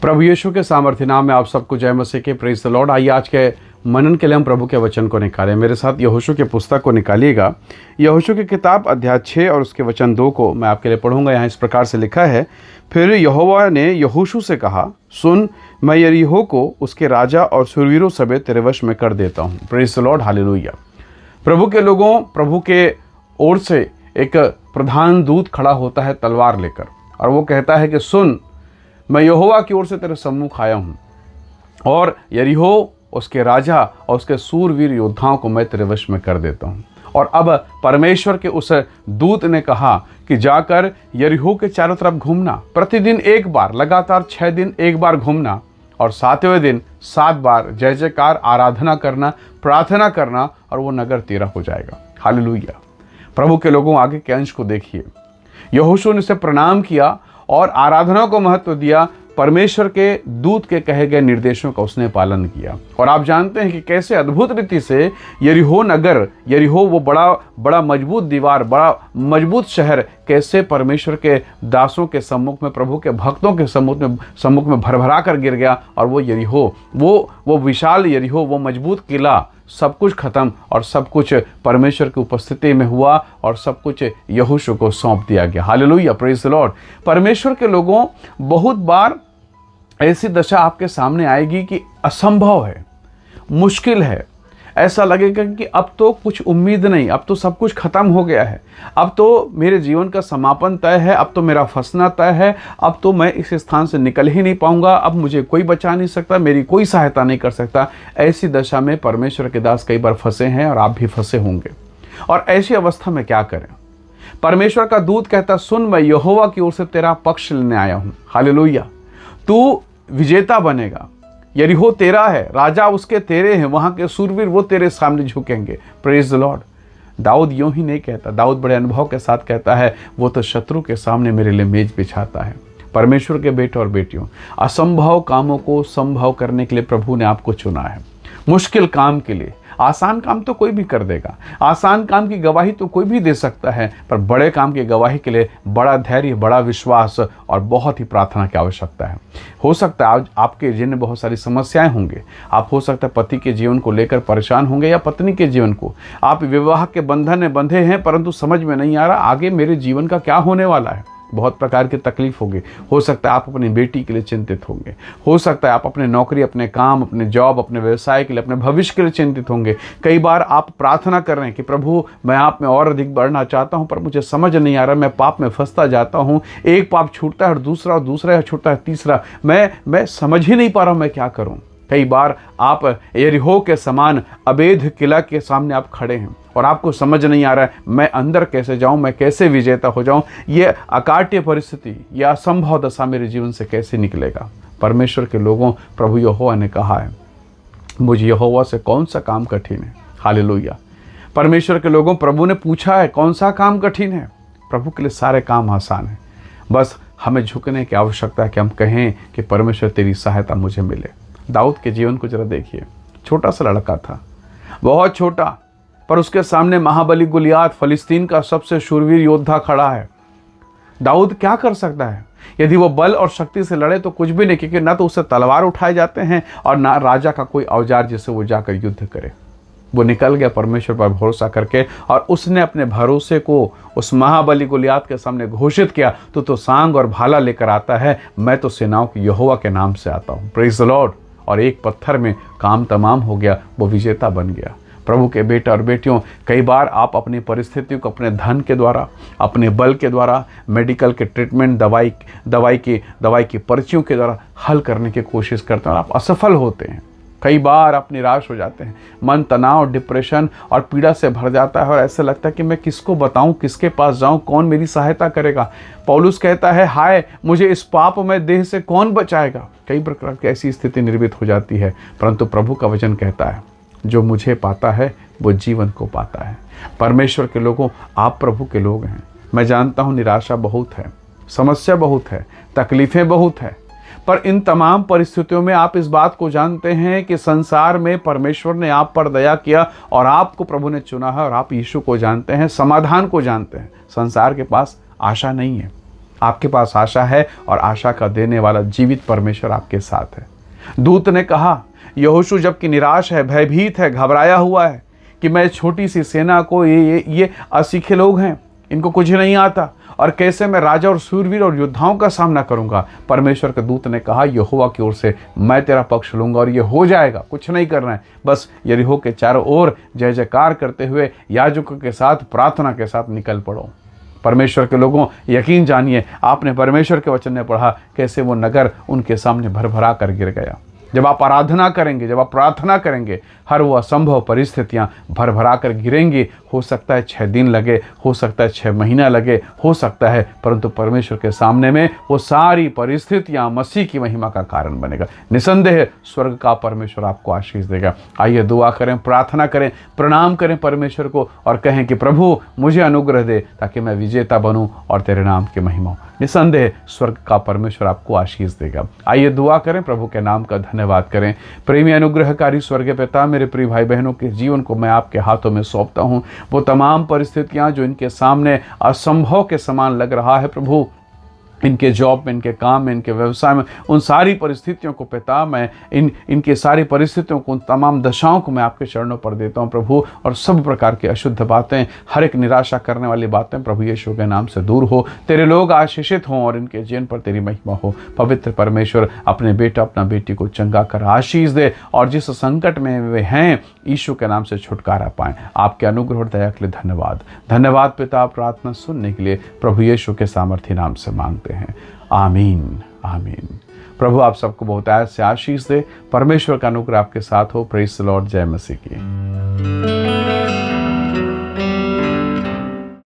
प्रभु यीशु के सामर्थ्य नाम में आप सबको जय मसीह के। Praise the Lord. आइए आज के मनन के लिए हम प्रभु के वचन को निकालें। मेरे साथ यहोशू के पुस्तक को निकालिएगा। यहोशू की किताब अध्याय 6 और उसके वचन 2 को मैं आपके लिए पढ़ूंगा। यहाँ इस प्रकार से लिखा है, फिर यहोवा ने यहोशू से कहा, सुन, मैं यरीहो को उसके राजा और शूरवीरों समेत तेरे वश में कर देता हूँ। Praise the lord, hallelujah. प्रभु के लोगों, प्रभु के ओर से एक प्रधान दूत खड़ा होता है तलवार लेकर, और वो कहता है कि सुन, मैं यहोवा की ओर से तेरे सम्मुख आया हूँ, और यरीहो, उसके राजा और उसके सूरवीर योद्धाओं को मैं तेरे वश में कर देता हूँ। और अब परमेश्वर के उस दूत ने कहा कि जाकर यरीहो के चारों तरफ घूमना, प्रतिदिन एक बार, लगातार 6 दिन एक बार घूमना, और 7वें दिन 7 बार जय जयकार, आराधना करना, प्रार्थना करना, और वो नगर तेरा हो जाएगा। हालेलुया। प्रभु के लोगों, आगे के अंश को देखिए। यहोशू ने उसे प्रणाम किया और आराधना को महत्व दिया। परमेश्वर के दूत के कहे गए निर्देशों का उसने पालन किया। और आप जानते हैं कि कैसे अद्भुत रीति से यरीहो नगर, यरीहो वो बड़ा मजबूत दीवार, बड़ा मजबूत शहर, कैसे परमेश्वर के दासों के सम्मुख में, प्रभु के भक्तों के सम्मुख में भरभरा कर गिर गया। और वो यरीहो, वो विशाल यरीहो, वो मजबूत किला, सब कुछ खत्म, और सब कुछ परमेश्वर की उपस्थिति में हुआ, और सब कुछ यहोशू को सौंप दिया गया। Hallelujah, praise the Lord. परमेश्वर के लोगों, बहुत बार ऐसी दशा आपके सामने आएगी कि असंभव है, मुश्किल है, ऐसा लगेगा कि अब तो कुछ उम्मीद नहीं, अब तो सब कुछ खत्म हो गया है, अब तो मेरे जीवन का समापन तय है, अब तो मेरा फंसना तय है, अब तो मैं इस स्थान से निकल ही नहीं पाऊंगा, अब मुझे कोई बचा नहीं सकता, मेरी कोई सहायता नहीं कर सकता। ऐसी दशा में परमेश्वर के दास कई बार फंसे हैं, और आप भी फंसे होंगे। और ऐसी अवस्था में क्या करें? परमेश्वर का दूत कहता, सुन, मैं यहोवा की ओर से तेरा पक्ष लेने आया हूँ। हालेलुया। तू विजेता बनेगा, यरीहो तेरा है, राजा उसके तेरे हैं, वहां के सूरवीर वो तेरे सामने झुकेंगे। Praise the Lord. दाऊद यूं ही नहीं कहता, दाऊद बड़े अनुभव के साथ कहता है, वो तो शत्रु के सामने मेरे लिए मेज बिछाता है। परमेश्वर के बेटे और बेटियों, असंभव कामों को संभव करने के लिए प्रभु ने आपको चुना है। मुश्किल काम के लिए, आसान काम तो कोई भी कर देगा, आसान काम की गवाही तो कोई भी दे सकता है, पर बड़े काम की गवाही के लिए बड़ा धैर्य, बड़ा विश्वास और बहुत ही प्रार्थना की आवश्यकता है। हो सकता है आज आपके जीवन में बहुत सारी समस्याएं होंगे। आप हो सकता है पति के जीवन को लेकर परेशान होंगे, या पत्नी के जीवन को। आप विवाह के बंधन में बंधे हैं, परंतु समझ में नहीं आ रहा आगे मेरे जीवन का क्या होने वाला है। बहुत प्रकार की तकलीफ होगी। हो सकता है आप अपनी बेटी के लिए चिंतित होंगे, हो सकता है आप अपने नौकरी, अपने काम, अपने जॉब, अपने व्यवसाय के लिए, अपने भविष्य के लिए चिंतित होंगे। कई बार आप प्रार्थना कर रहे हैं कि प्रभु, मैं आप में और अधिक बढ़ना चाहता हूं, पर मुझे समझ नहीं आ रहा, मैं पाप में फंसता जाता हूं, एक पाप छूटता है और दूसरा छूटता है तीसरा, मैं समझ ही नहीं पा रहा हूं मैं क्या करूं। कई बार आप यरीहो के समान अवैध किला के सामने आप खड़े हैं, और आपको समझ नहीं आ रहा है मैं अंदर कैसे जाऊं, मैं कैसे विजेता हो जाऊं, ये अकाट्य परिस्थिति, यह असंभव दशा मेरे जीवन से कैसे निकलेगा। परमेश्वर के लोगों, प्रभु यहोवा ने कहा है, मुझे यहोवा से कौन सा काम कठिन है। हालेलुया। परमेश्वर के लोगों, प्रभु ने पूछा है कौन सा काम कठिन है। प्रभु के लिए सारे काम आसान है। बस हमें झुकने की आवश्यकता है कि हम कहें कि परमेश्वर तेरी सहायता मुझे मिले। दाऊद के जीवन को जरा देखिए। छोटा सा लड़का था, बहुत छोटा, पर उसके सामने महाबली गुलियात, फिलिस्तीन का सबसे शूरवीर योद्धा खड़ा है। दाऊद क्या कर सकता है? यदि वो बल और शक्ति से लड़े तो कुछ भी नहीं, क्योंकि ना तो उससे तलवार उठाए जाते हैं और ना राजा का कोई औजार जिससे वो जाकर युद्ध करे। वो निकल गया परमेश्वर पर भरोसा करके, और उसने अपने भरोसे को उस महाबली गुलियात के सामने घोषित किया, तो सांग और भाला लेकर आता है, मैं तो सेनाओं की यहोवा के नाम से आता हूँ। Praise the Lord. और एक पत्थर में काम तमाम हो गया, वो विजेता बन गया। प्रभु के बेटे और बेटियों, कई बार आप अपनी परिस्थितियों को अपने धन के द्वारा, अपने बल के द्वारा, मेडिकल के ट्रीटमेंट, दवाई की पर्चियों के द्वारा हल करने की कोशिश करते हैं, और आप असफल होते हैं। कई बार आप निराश हो जाते हैं, मन तनाव, डिप्रेशन और पीड़ा से भर जाता है, और ऐसा लगता है कि मैं किसको बताऊं, किसके पास जाऊं, कौन मेरी सहायता करेगा। पौलुस कहता है, हाय, मुझे इस पापमय देह से कौन बचाएगा। कई प्रकार की ऐसी स्थिति निर्मित हो जाती है, परंतु प्रभु का वचन कहता है, जो मुझे पाता है वो जीवन को पाता है। परमेश्वर के लोगों, आप प्रभु के लोग हैं। मैं जानता हूँ निराशा बहुत है, समस्या बहुत है, तकलीफ़ें बहुत है, पर इन तमाम परिस्थितियों में आप इस बात को जानते हैं कि संसार में परमेश्वर ने आप पर दया किया, और आपको प्रभु ने चुना है, और आप यीशु को जानते हैं, समाधान को जानते हैं। संसार के पास आशा नहीं है, आपके पास आशा है और आशा का देने वाला जीवित परमेश्वर आपके साथ है। दूत ने कहा, यहोशू जबकि निराश है, भयभीत है, घबराया हुआ है कि मैं छोटी सी सेना को ये असीखे लोग हैं, इनको कुछ नहीं आता और कैसे मैं राजा और सूरवीर और योद्धाओं का सामना करूंगा। परमेश्वर के दूत ने कहा, यहोवा की ओर से मैं तेरा पक्ष लूंगा और ये हो जाएगा। कुछ नहीं करना है, बस यरीहो के चारों ओर जय जयकार करते हुए याजकों के साथ प्रार्थना के साथ निकल पड़ो। परमेश्वर के लोगों, यकीन जानिए, आपने परमेश्वर के वचन में पढ़ा कैसे वो नगर उनके सामने भरभरा कर गिर गया। जब आप आराधना करेंगे, जब आप प्रार्थना करेंगे, हर वो असंभव परिस्थितियां भरभरा कर गिरेंगी। हो सकता है 6 दिन लगे, हो सकता है 6 महीना लगे, हो सकता है, परंतु परमेश्वर के सामने में वो सारी परिस्थितियां मसीह की महिमा का कारण बनेगा। निसंदेह स्वर्ग का परमेश्वर आपको आशीष देगा। आइए दुआ करें, प्रार्थना करें, प्रणाम करें परमेश्वर को और कहें कि प्रभु मुझे अनुग्रह दे ताकि मैं विजेता बनूं और तेरे नाम की महिमा हो। निसंदेह स्वर्ग का परमेश्वर आपको आशीष देगा। आइए दुआ करें, प्रभु के नाम का धन्यवाद करें। प्रेमी अनुग्रहकारी स्वर्गीय पिता, मेरे प्रिय भाई बहनों के जीवन को मैं आपके हाथों में सौंपता हूँ। वो तमाम परिस्थितियाँ जो इनके सामने असंभव के समान लग रहा है प्रभु, इनके जॉब में, इनके काम में, इनके व्यवसाय में, उन सारी परिस्थितियों को पिता मैं इनके सारी परिस्थितियों को, उन तमाम दशाओं को मैं आपके चरणों पर देता हूँ प्रभु। और सब प्रकार की अशुद्ध बातें, हर एक निराशा करने वाली बातें प्रभु यीशु के नाम से दूर हो। तेरे लोग आशीषित हों और इनके जीवन पर तेरी महिमा हो। पवित्र परमेश्वर अपने बेटा अपना बेटी को चंगा कर आशीष दे और जिस संकट में वे हैं यीशु के नाम से छुटकारा पाएं। आपके अनुग्रह और दया के लिए धन्यवाद। धन्यवाद पिता, प्रार्थना सुनने के लिए प्रभु यीशु के सामर्थी नाम से मांगते हैं। आमीन, आमीन। प्रभु आप सबको बहुत ऐसे आशीष दे। परमेश्वर का अनुग्रह आपके साथ हो। Praise the Lord. जय मसीह की।